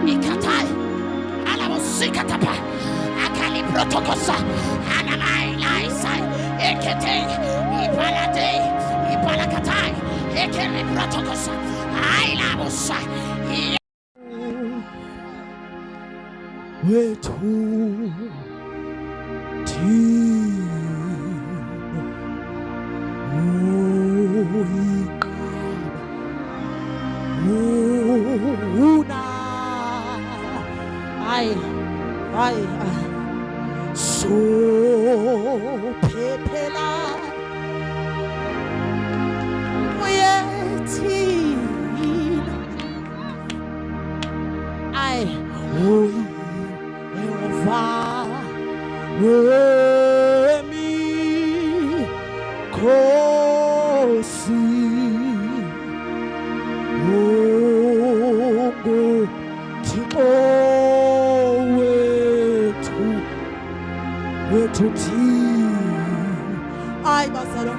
Ikatai. Alamosikatapa. Akali protokosa. Anamai laisai. Ekete. Ipalade. Ipalakatai. Ekeli protokosa. Ailamosa. Wetu so pepela I bazalo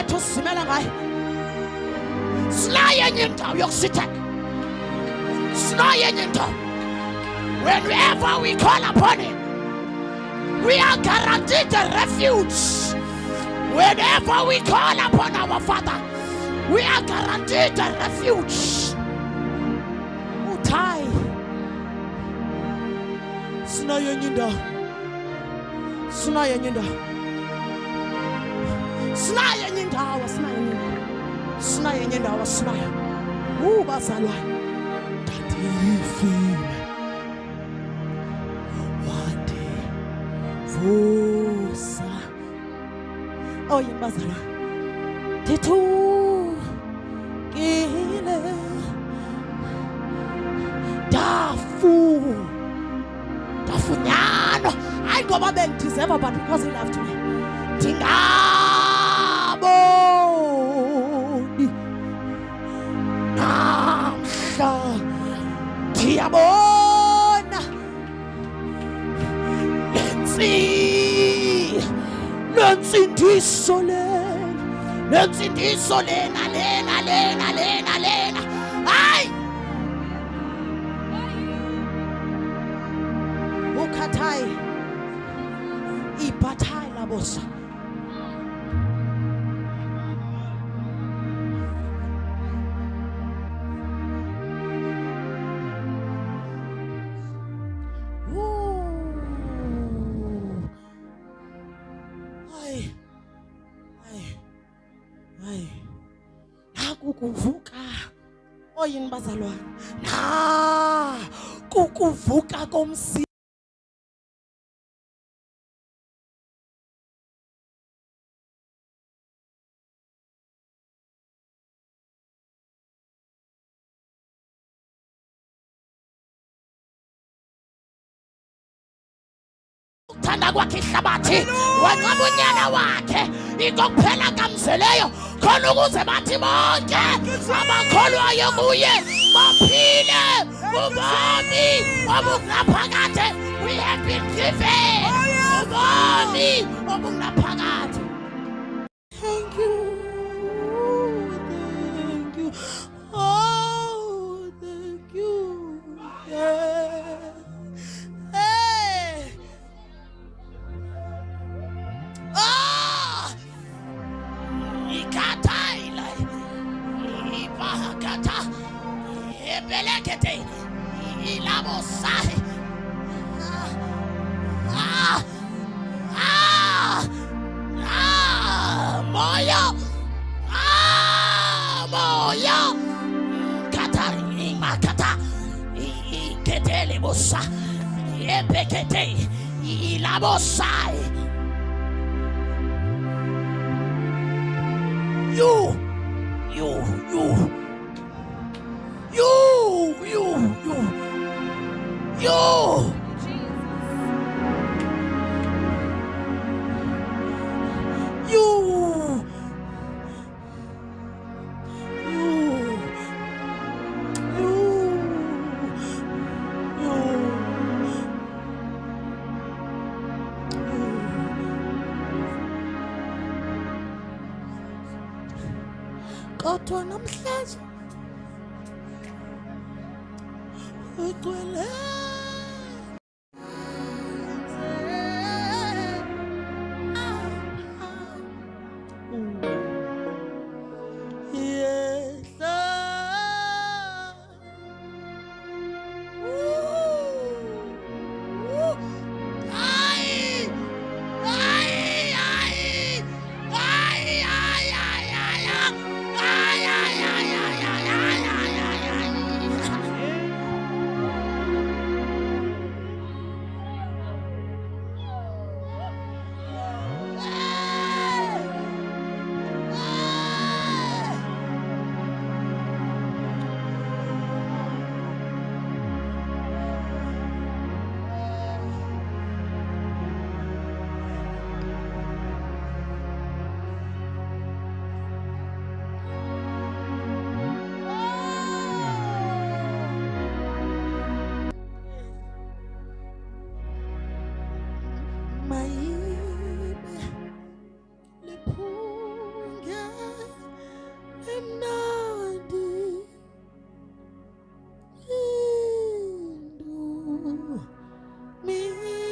to smell of Slaying into your city. Slaying into. Whenever we call upon him, we are guaranteed a refuge. Whenever we call upon our Father, we are guaranteed a refuge. Utai. Slaying into. Slaying into. Slaying into our slaying. Slaying into our slaying. Who was alive? That he feel. What Vosa. Oh, you must have. Titu. Gile. Dafu. Dafunyano. I go back and deserve, but because he left me. Tingabo. Namsha. Tiamona. Lenzi solena, lena. Ay! Ukatai. Ipatai labosa. Kukuvuka oyini bazalwane na kukuvuka komsi thanda kwakhe ihlabathi waqabunyana wakhe ikokuphela kamzeleyo khona ukuze bathi bonke abakholwayo kuye baphile ubomi obungaphakade. We have been given ubomi obungaphakade. Thank you. Oh, thank you. Yeah. Belekete ilabosai moyo Ilabosa, Yebekete, Ilabosai. You. Kodwa namhlanje ugcwele